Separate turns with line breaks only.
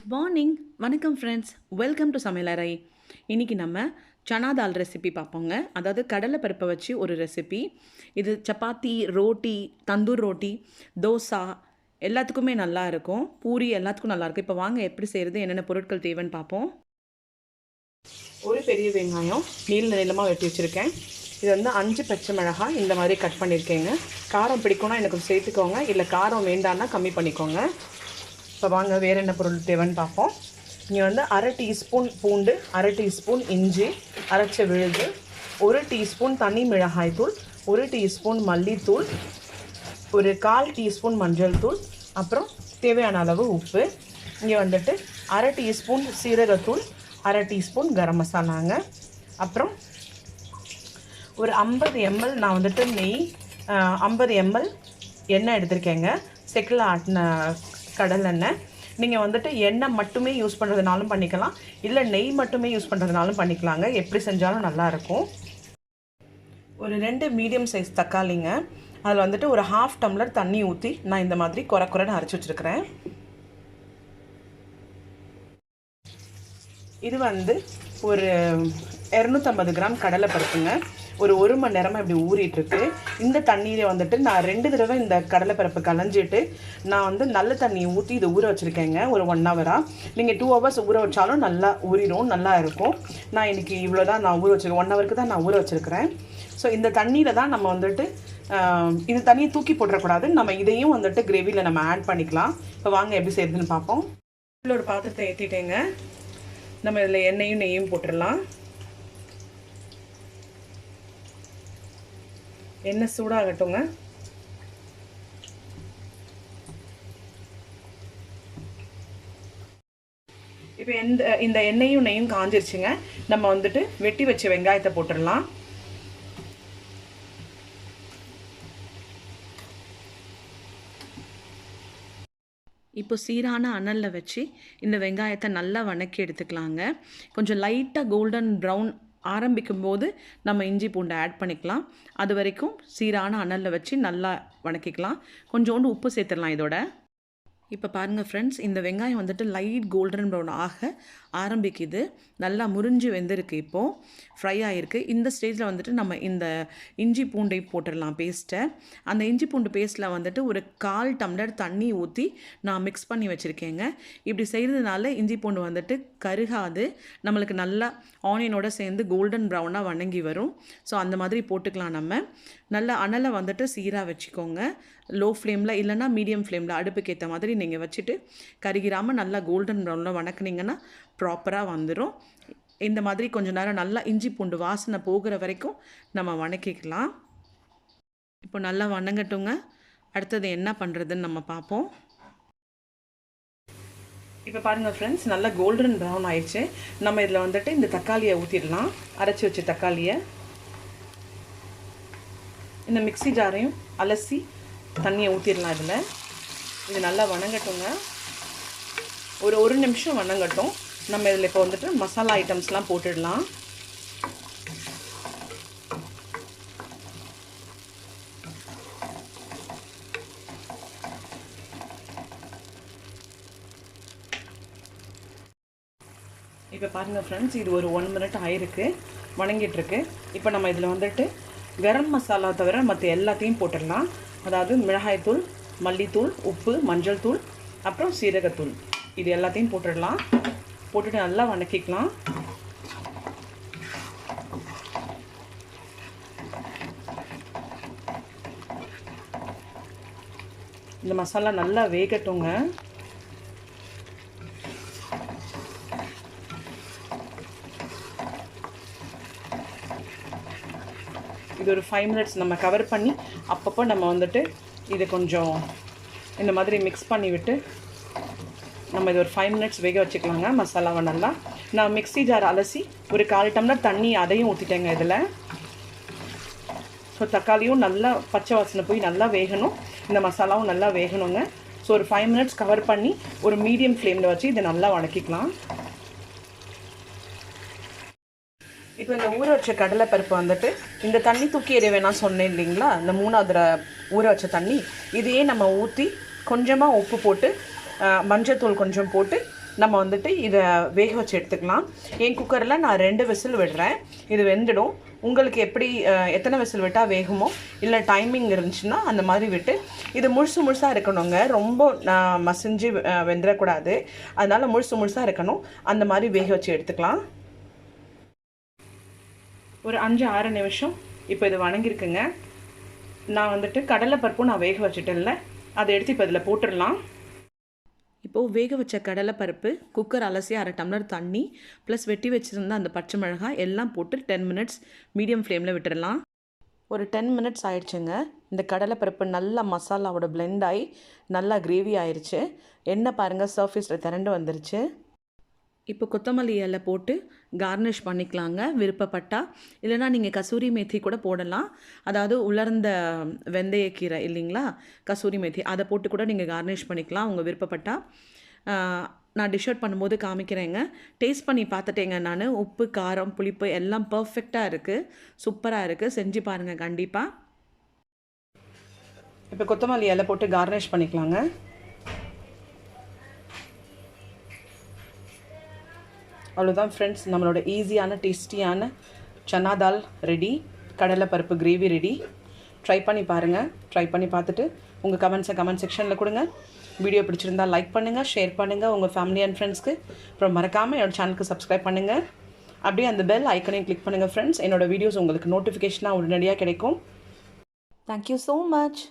Good morning. வணக்கம் friends, welcome to சமையலறை. இன்றைக்கி நம்ம சனா தால் ரெசிபி பார்ப்போங்க. அதாவது கடலை பருப்பை வச்சு ஒரு ரெசிபி. இது சப்பாத்தி, ரோட்டி, தந்தூர் ரோட்டி, தோசை எல்லாத்துக்குமே நல்லா இருக்கும். பூரி எல்லாத்துக்கும் நல்லாயிருக்கும். இப்போ வாங்க எப்படி செய்கிறது, என்னென்ன பொருட்கள் தேவைன்னு பார்ப்போம். ஒரு பெரிய வெங்காயம் நீளமாக வெட்டி வச்சுருக்கேன். இது வந்து 5 பச்சை மிளகாய் இந்த மாதிரி கட் பண்ணியிருக்கேங்க. காரம் பிடிக்கும்னா எனக்கு சேர்த்துக்கோங்க, இல்லை காரம் வேண்டான்னா கம்மி பண்ணிக்கோங்க. இப்போ வாங்க வேறு என்ன பொருள் தேவைன்னு பார்ப்போம். இங்கே வந்து 1/2 டீஸ்பூன் பூண்டு, 1/2 டீஸ்பூன் இஞ்சி அரைச்ச விழுது, 1 டீஸ்பூன் தனி மிளகாய்த்தூள், 1 டீஸ்பூன் மல்லித்தூள், ஒரு 1/4 டீஸ்பூன் மஞ்சள் தூள், அப்புறம் தேவையான அளவு உப்பு. இங்கே வந்துட்டு 1/2 டீஸ்பூன் சீரகத்தூள், 1/2 டீஸ்பூன் கரம் மசாலாங்க. அப்புறம் ஒரு 50 ml நான் வந்துட்டு நெய், 50 ml எண்ணெய் எடுத்திருக்கேங்க. செக்கில் ஆட்டின கடலெண்ணெய். நீங்கள் வந்துட்டு எண்ணெய் மட்டுமே யூஸ் பண்ணுறதுனாலும் பண்ணிக்கலாம், இல்லை நெய் மட்டுமே யூஸ் பண்ணுறதுனாலும் பண்ணிக்கலாங்க. எப்படி செஞ்சாலும் நல்லாயிருக்கும். ஒரு 2 மீடியம் சைஸ் தக்காளிங்க. அதில் வந்துட்டு ஒரு 1/2 டம்ளர் தண்ணி ஊற்றி நான் இந்த மாதிரி குறைன்னு அரைச்சி வச்சுருக்கிறேன். இது வந்து ஒரு 250 கிராம் கடலை பருப்புங்க. ஒரு மணி நேரமாக இப்படி ஊறிட்டுருக்கு. இந்த தண்ணீரை வந்துட்டு நான் 2 தடவை இந்த கடலைப்பருப்பு களைஞ்சிட்டு நான் வந்து நல்ல தண்ணியை ஊற்றி இதை ஊற வச்சுருக்கேங்க. ஒரு 1 ஹவராக. நீங்கள் 2 ஹவர்ஸ் ஊற வச்சாலும் நல்லா ஊறிடும், நல்லா இருக்கும். நான் இன்றைக்கி இவ்வளோ தான் நான் ஊற வச்சுருக்கேன். 1 ஹவருக்கு தான் நான் ஊற வச்சுருக்கிறேன். ஸோ இந்த தண்ணியில் தான் நம்ம வந்துட்டு இந்த தண்ணியை தூக்கி போட்டுறக்கூடாது. நம்ம இதையும் வந்துட்டு கிரேவியில் நம்ம ஆட் பண்ணிக்கலாம். இப்போ வாங்க எப்படி செய்யுதுன்னு பார்ப்போம். இதில் ஒரு பாத்திரத்தை ஏற்றிட்டேங்க. நம்ம இதில் எண்ணெயும் நெய்யும் போட்டுடலாம். எண்ணெய் சூடாகட்டுங்க. இப்போ இந்த எண்ணெயும் நெய்யும் காஞ்சிருச்சுங்க. நம்ம வந்துட்டு வெட்டி வச்ச வெங்காயத்தை போட்டுடலாம். இப்போ சீரான அனலில் வச்சு இந்த வெங்காயத்தை நல்லா வணக்கி எடுத்துக்கலாங்க. கொஞ்சம் லைட்டாக கோல்டன் ப்ரௌன் ஆரம்பிக்கும் போது நம்ம இஞ்சி பூண்டை ஆட் பண்ணிக்கலாம். அது வரைக்கும் சீரான அனலில் வச்சு நல்லா வணக்கிக்கலாம். கொஞ்சோண்டு உப்பு சேர்த்துடலாம் இதோட. இப்போ பாருங்கள் ஃப்ரெண்ட்ஸ், இந்த வெங்காயம் வந்துட்டு லைட் கோல்டன் ப்ரௌன் ஆக ஆரம்பிக்குது. நல்லா முறிஞ்சு வெந்திருக்கு, இப்போது ஃப்ரை ஆகிருக்கு. இந்த ஸ்டேஜில் வந்துட்டு நம்ம இந்த இஞ்சி பூண்டை போட்டுடலாம் பேஸ்ட்டை. அந்த இஞ்சி பூண்டு பேஸ்ட்டில் வந்துட்டு ஒரு 1/4 டம்ளர் தண்ணி ஊற்றி நான் மிக்ஸ் பண்ணி வச்சுருக்கேங்க. இப்படி செய்கிறதுனால இஞ்சி பூண்டு வந்துட்டு கருகாது, நம்மளுக்கு நல்லா ஆனியனோட சேர்ந்து கோல்டன் ப்ரௌனாக வணங்கி வரும். ஸோ அந்த மாதிரி போட்டுக்கலாம். நம்ம நல்லா அனலை வந்துட்டு சீராக வச்சுக்கோங்க. லோ ஃப்ளேமில் இல்லைனா மீடியம் ஃப்ளேமில் அடுப்புக்கு ஏற்ற மாதிரி நீங்கள் வச்சுட்டு கருகிராமல் நல்லா கோல்டன் ப்ரௌனில் வணக்குனிங்கன்னா ப்ராப்பராக வந்துடும். இந்த மாதிரி கொஞ்சம் நேரம் நல்லா இஞ்சி பூண்டு வாசனை போகிற வரைக்கும் நம்ம வணக்கிக்கலாம். இப்போ நல்லா வணங்கட்டுங்க. அடுத்தது என்ன பண்ணுறதுன்னு நம்ம பார்ப்போம். இப்போ பாருங்கள் ஃப்ரெண்ட்ஸ், நல்லா கோல்டன் ப்ரௌன் ஆயிடுச்சு. நம்ம இதில் வந்துட்டு இந்த தக்காளியை ஊற்றிடலாம். அரைச்சி வச்ச தக்காளியை இந்த மிக்ஸி ஜாரையும் அலசி தண்ணியை ஊற்றிடலாம். இதில் இது நல்லா வணங்கட்டுங்க. ஒரு நிமிஷம் வணங்கட்டும். நம்ம இதில் இப்போ வந்துட்டு மசாலா ஐட்டம்ஸ்லாம் போட்டுடலாம். இப்போ பாருங்கள் ஃப்ரெண்ட்ஸ், இது ஒரு 1 மினிட் ஆயிருக்கு, வணங்கிட்டுருக்கு. இப்போ நம்ம இதில் வந்துட்டு கரம் மசாலா தவிர மற்ற எல்லாத்தையும் போட்டுடலாம். அதாவது மிளகாய்த்தூள், மல்லித்தூள், உப்பு, மஞ்சள் தூள், அப்புறம் சீரகத்தூள், இது எல்லாத்தையும் போட்டுடலாம். போட்டுட்டு நல்லா வணக்கிக்கலாம். இந்த மசாலா நல்லா வேகட்டுங்க. இது ஒரு 5 மினிட்ஸ் நம்ம கவர் பண்ணி அப்பப்போ நம்ம வந்துட்டு இதை கொஞ்சம் இந்த மாதிரி மிக்ஸ் பண்ணி விட்டு நம்ம இது ஒரு 5 மினிட்ஸ் வேக வச்சுக்கலாங்க மசாலாவை நல்லா. நான் மிக்ஸி ஜார் அலசி ஒரு 1/4 டம்ளர் தண்ணி அதையும் ஊற்றிட்டேங்க இதில். ஸோ தக்காளியும் நல்லா பச்சை வாசனை போய் நல்லா வேகணும், இந்த மசாலாவும் நல்லா வேகணுங்க. ஸோ ஒரு 5 மினிட்ஸ் கவர் பண்ணி ஒரு மீடியம் ஃப்ளேமில் வச்சு இதை நல்லா வணக்கிக்கலாம். இப்போ இந்த ஊற வச்ச கடலை பருப்பு வந்துட்டு இந்த தண்ணி தூக்கி எறிய வேணாம் சொன்னேன் இல்லைங்களா, இந்த 3வது ஊற வச்ச தண்ணி இதையே நம்ம ஊற்றி கொஞ்சமாக உப்பு போட்டு மஞ்சத்தூள் கொஞ்சம் போட்டு நம்ம வந்துட்டு இதை வேக வச்சு எடுத்துக்கலாம். என் குக்கரில் நான் 2 விசில் விடுறேன். இது வெந்துடும். உங்களுக்கு எப்படி எத்தனை விசில் விட்டால் வேகுமோ, இல்லை டைமிங் இருந்துச்சுன்னா அந்த மாதிரி விட்டு, இது முழுசாக இருக்கணுங்க. ரொம்ப மசிஞ்சு வெந்துடக்கூடாது. அதனால் முழுசாக இருக்கணும். அந்த மாதிரி வேக வச்சு எடுத்துக்கலாம். ஒரு 5-6 நிமிஷம் இப்போ இது வணங்கியிருக்குங்க. நான் வந்துட்டு கடலைப்பருப்பும் நான் வேக வச்சுட்டேன்ல, அதை எடுத்து இப்போ இதில் போட்டுடலாம். இப்போது வேக வச்ச கடலைப்பருப்பு, குக்கர் அலசி 1/2 டம்ளர் தண்ணி ப்ளஸ் வெட்டி வச்சுருந்த அந்த பச்சை மிளகாய் எல்லாம் போட்டு 10 மினிட்ஸ் மீடியம் ஃப்ளேமில் விட்டுடலாம். ஒரு 10 மினிட்ஸ் ஆயிடுச்சுங்க. இந்த கடலைப்பருப்பு நல்லா மசாலாவோட பிளெண்ட் ஆகி நல்லா கிரேவி ஆயிடுச்சு. எண்ணெய் பாருங்கள் சர்ஃபேஸில் திரண்டு வந்துருச்சு. இப்போ கொத்தமல்லி இலை போட்டு கார்னிஷ் பண்ணிக்கலாங்க விருப்பப்பட்டா. இல்லைனா நீங்கள் கசூரி மேத்தி கூட போடலாம். அதாவது உலர்ந்த வெந்தயக்கீரை இல்லைங்களா, கசூரி மேத்தி அதை போட்டு கூட நீங்கள் கார்னிஷ் பண்ணிக்கலாம் உங்கள் விருப்பப்பட்டா. நான் டிஷ் அவுட் பண்ணும்போது காமிக்கிறேங்க. டேஸ்ட் பண்ணி பார்த்துட்டேங்க நான். உப்பு, காரம், புளிப்பு எல்லாம் பர்ஃபெக்டாக இருக்குது, சூப்பராக இருக்குது. செஞ்சு பாருங்கள் கண்டிப்பாக. இப்போ கொத்தமல்லி இலை போட்டு கார்னிஷ் பண்ணிக்கலாங்க. அவ்வளோதான் ஃப்ரெண்ட்ஸ், நம்மளோட ஈஸியான டேஸ்டியான சன்னா தால் ரெடி. கடலைப்பருப்பு கிரேவி ரெடி. ட்ரை பண்ணி பாருங்கள். ட்ரை பண்ணி பார்த்துட்டு உங்கள் கமெண்ட்ஸை கமெண்ட் செக்ஷனில் கொடுங்க. வீடியோ பிடிச்சிருந்தால் லைக் பண்ணுங்கள், ஷேர் பண்ணுங்கள் உங்கள் ஃபேமிலி அண்ட் ஃப்ரெண்ட்ஸ்க்கு. அப்புறம் மறக்காமல் என்னோடய சேனலுக்கு சப்ஸ்கிரைப் பண்ணுங்கள். அப்படியே அந்த பெல் ஐக்கனையும் கிளிக் பண்ணுங்கள் ஃப்ரெண்ட்ஸ். என்னோடய வீடியோஸ் உங்களுக்கு நோட்டிஃபிகேஷனாக உடனடியாக கிடைக்கும். Thank you so much.